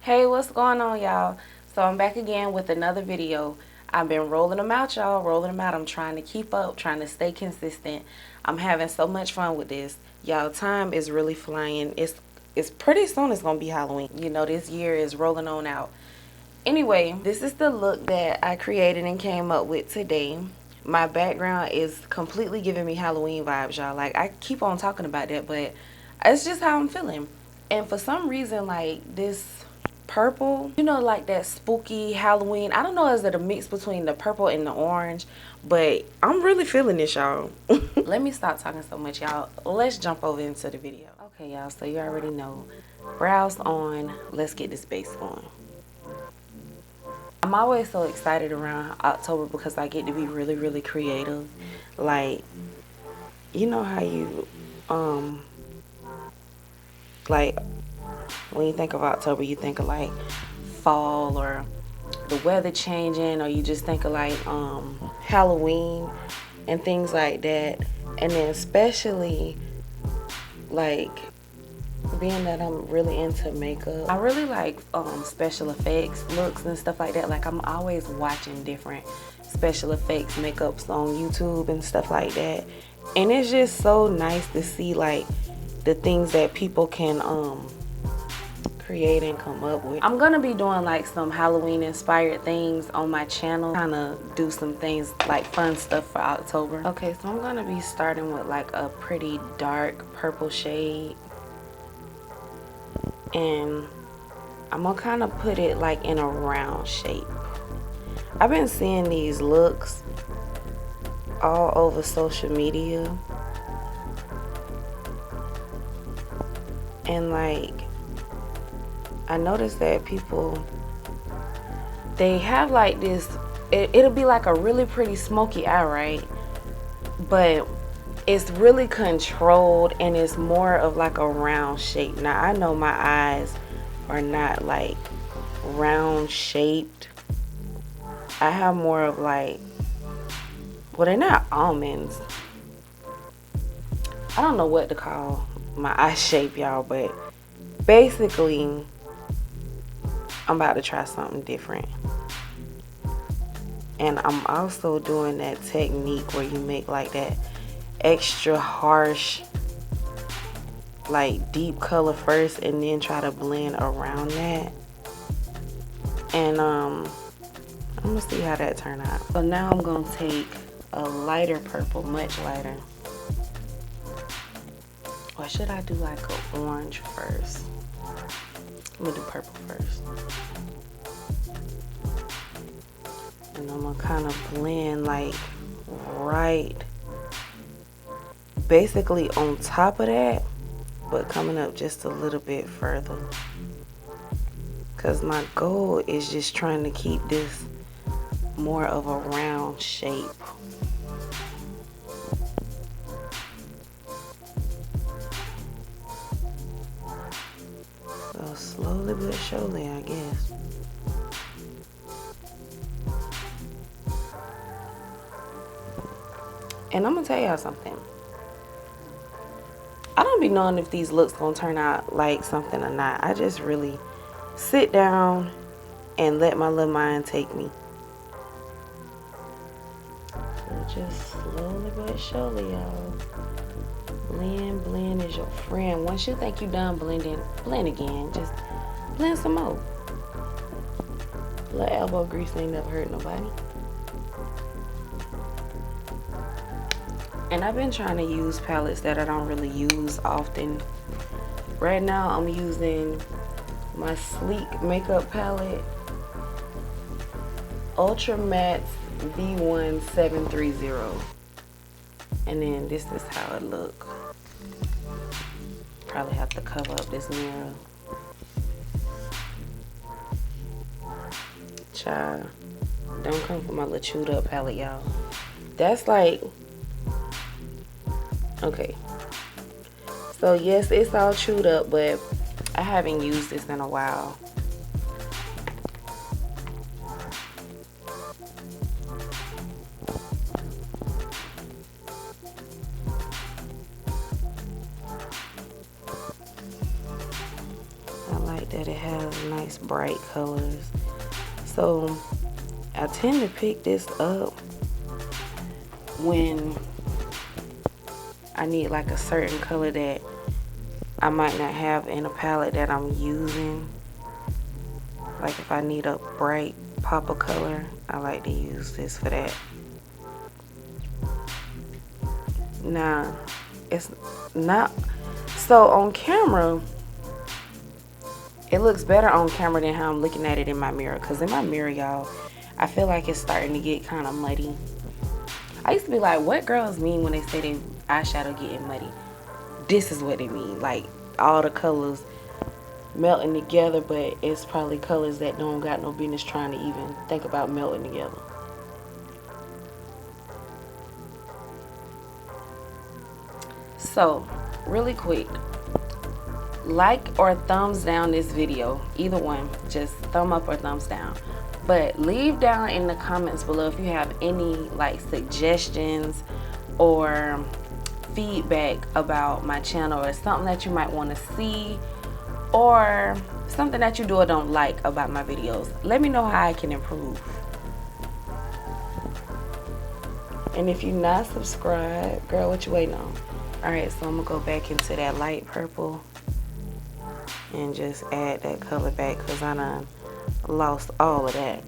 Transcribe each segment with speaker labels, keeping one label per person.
Speaker 1: Hey, what's going on, y'all? So I'm back again with another video. I've been rolling them out, y'all, rolling them out. I'm trying to keep up, trying to stay consistent. I'm having so much fun with this. Y'all, time is really flying. It's pretty soon it's gonna be Halloween. You know, this year is rolling on out. Anyway, this is the look that I created and came up with today. My background is completely giving me Halloween vibes, y'all. Like, I keep on talking about that, but it's just how I'm feeling. And for some reason, like, this purple, you know, like that spooky Halloween, I don't know, is it a mix between the purple and the orange, but I'm really feeling this, y'all. Let me stop talking so much, y'all. Let's jump over into the video. Okay, y'all, so you already know, brows on. Let's get this base on. I'm always so excited around October because I get to be really creative. Like, you know how you like, when you think of October, you think of like fall or the weather changing, or you just think of like Halloween and things like that. And then especially like being that I'm really into makeup, I really like special effects looks and stuff like that. Like, I'm always watching different special effects makeups on YouTube and stuff like that, and it's just so nice to see like the things that people can create and come up with. I'm gonna be doing like some Halloween inspired things on my channel, kind of do some things like fun stuff for October. Okay, so I'm gonna be starting with like a pretty dark purple shade, and I'm gonna kind of put it like in a round shape. I've been seeing these looks all over social media, and like I noticed that people, they have like this, it'll be like a really pretty smoky eye, right? But it's really controlled and it's more of like a round shape. Now, I know my eyes are not like round shaped. I have more of like, well, they're not almonds. I don't know what to call my eye shape, y'all, but basically I'm about to try something different. And I'm also doing that technique where you make like that extra harsh, like deep color first and then try to blend around that. And I'm gonna see how that turn out. So now I'm gonna take a lighter purple, much lighter. Or should I do like an orange first? Let me do purple first. And I'm gonna kind of blend like right, basically on top of that, but coming up just a little bit further. Cause my goal is just trying to keep this more of a round shape. So slowly but surely, I guess. And I'm gonna tell y'all something. I don't be knowing if these looks gonna turn out like something or not. I just really sit down and let my little mind take me. So just slowly but surely, y'all. Blend is your friend. Once you think you done blending, blend again. Just blend some more. Little elbow grease ain't never hurt nobody. And I've been trying to use palettes that I don't really use often. Right now I'm using my Sleek makeup palette, Ultra Matte V1730. And then this is how it look. Probably have to cover up this mirror. Child, don't come for my little chewed up palette, y'all. That's like, okay. So yes, it's all chewed up, but I haven't used this in a while. I like that it has a nice bright colors. So I tend to pick this up when I need like a certain color that I might not have in a palette that I'm using. Like if I need a bright pop of color, I like to use this for that. Now, it's not, so on camera, it looks better on camera than how I'm looking at it in my mirror. Because in my mirror, y'all, I feel like it's starting to get kind of muddy. I used to be like, what girls mean when they say they eyeshadow getting muddy? This is what they mean. Like, all the colors melting together, but it's probably colors that don't got no business trying to even think about melting together. So, really quick, like or thumbs down this video, either one, just thumb up or thumbs down. But leave down in the comments below if you have any like suggestions or feedback about my channel, or something that you might want to see, or something that you do or don't like about my videos. Let me know how I can improve. And if you're not subscribed, girl, what you waiting on? Alright, so I'm gonna go back into that light purple and just add that color back because I done lost all of that.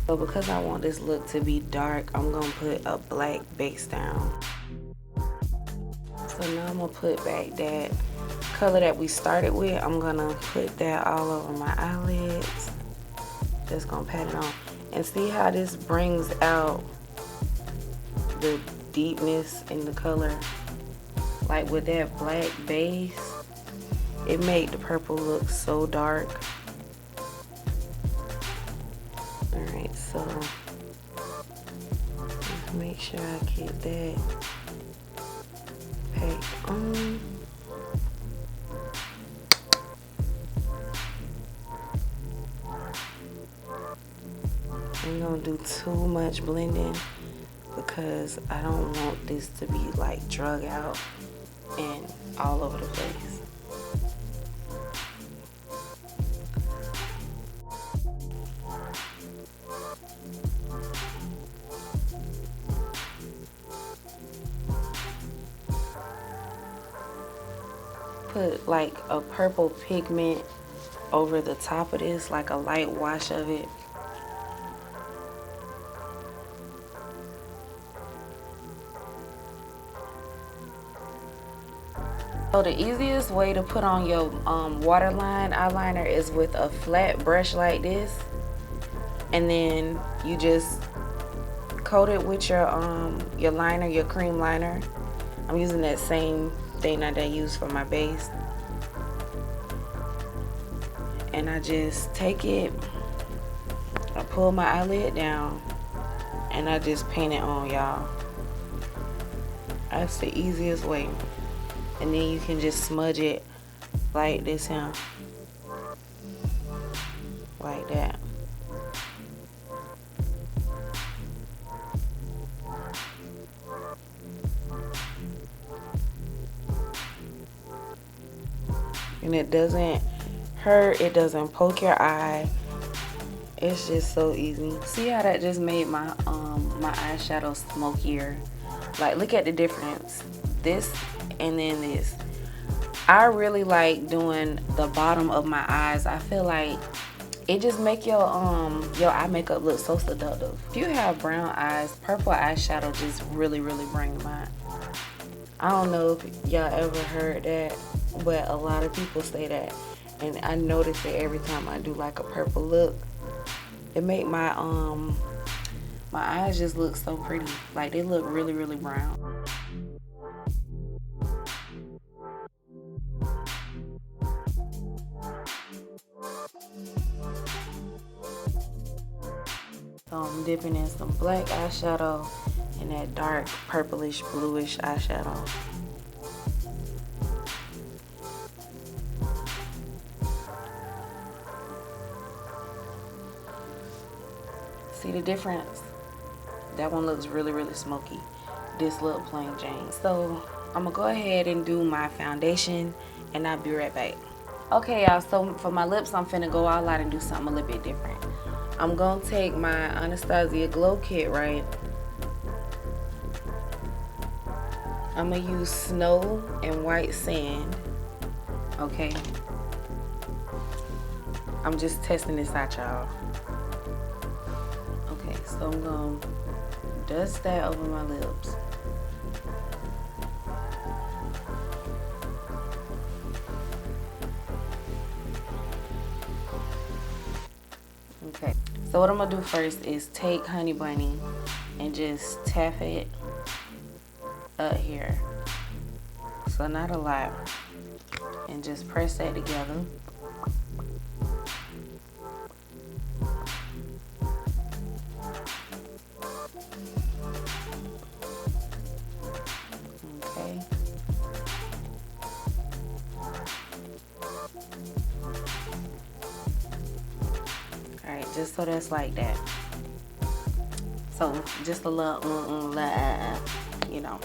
Speaker 1: So because I want this look to be dark, I'm gonna put a black base down. So now I'm gonna put back that color that we started with. I'm gonna put that all over my eyelids. Just gonna pat it on. And see how this brings out the deepness in the color. Like with that black base, it made the purple look so dark. Alright, so just make sure I get that packed on. I'm gonna do too much blending because I don't want this to be like drug out and all over the place. Put like a purple pigment over the top of this, like a light wash of it. So the easiest way to put on your waterline eyeliner is with a flat brush like this, and then you just coat it with your liner, your cream liner. I'm using that same thing that I use for my base, and I just take it, I pull my eyelid down, and I just paint it on, y'all. That's the easiest way. And then you can just smudge it like this here, like that. And it doesn't hurt, it doesn't poke your eye. It's just so easy. See how that just made my my eyeshadow smokier? Like, look at the difference. This and then this. I really like doing the bottom of my eyes. I feel like it just make your eye makeup look so seductive. If you have brown eyes, purple eyeshadow just really bring them out. I don't know if y'all ever heard that, but a lot of people say that, and I notice it every time I do like a purple look. It make my my eyes just look so pretty. Like, they look really brown. So I'm dipping in some black eyeshadow and that dark purplish bluish eyeshadow. See the difference? That one looks really smoky. This look plain Jane. So I'm gonna go ahead and do my foundation, and I'll be right back. Okay, y'all, so for my lips, I'm finna go all out and do something a little bit different. I'm gonna take my Anastasia Glow Kit, right? I'm gonna use Snow and White Sand, okay? I'm just testing this out, y'all. Okay, so I'm gonna dust that over my lips. Okay, so what I'm gonna do first is take Honey Bunny and just tap it up here. So not a lot. And just press that together. Okay. Alright, just so that's like that. So just a little you know.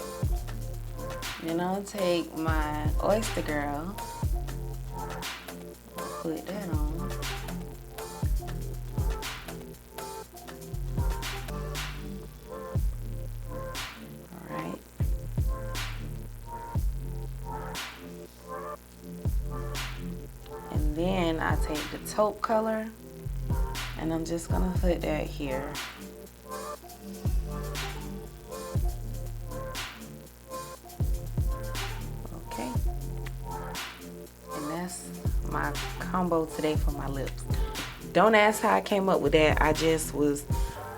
Speaker 1: Then I'll take my Oyster Girl, put that on. Alright. And then I take the taupe color and I'm just gonna put that here. Okay. And that's my combo today for my lips. Don't ask how I came up with that. I just was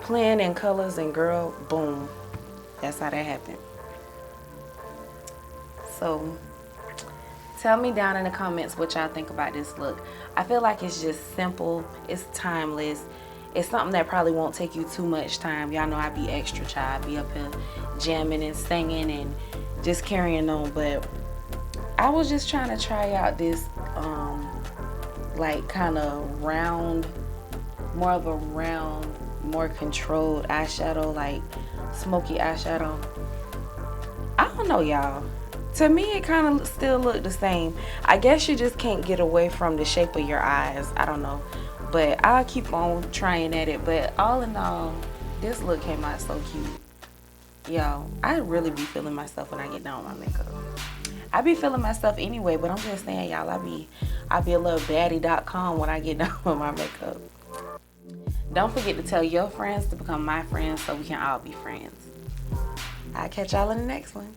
Speaker 1: playing in colors and girl, boom. That's how that happened. So tell me down in the comments what y'all think about this look. I feel like it's just simple. It's timeless. It's something that probably won't take you too much time. Y'all know I be extra shy. I be up here jamming and singing and just carrying on. But I was just trying to try out this like kind of round, more of a round, more controlled eyeshadow, like smoky eyeshadow. I don't know, y'all. To me, it kind of still look the same. I guess you just can't get away from the shape of your eyes. I don't know. But I'll keep on trying at it. But all in all, this look came out so cute. Yo, I really be feeling myself when I get done with my makeup. I be feeling myself anyway, but I'm just saying, y'all, I be a little baddie.com when I get done with my makeup. Don't forget to tell your friends to become my friends so we can all be friends. I'll catch y'all in the next one.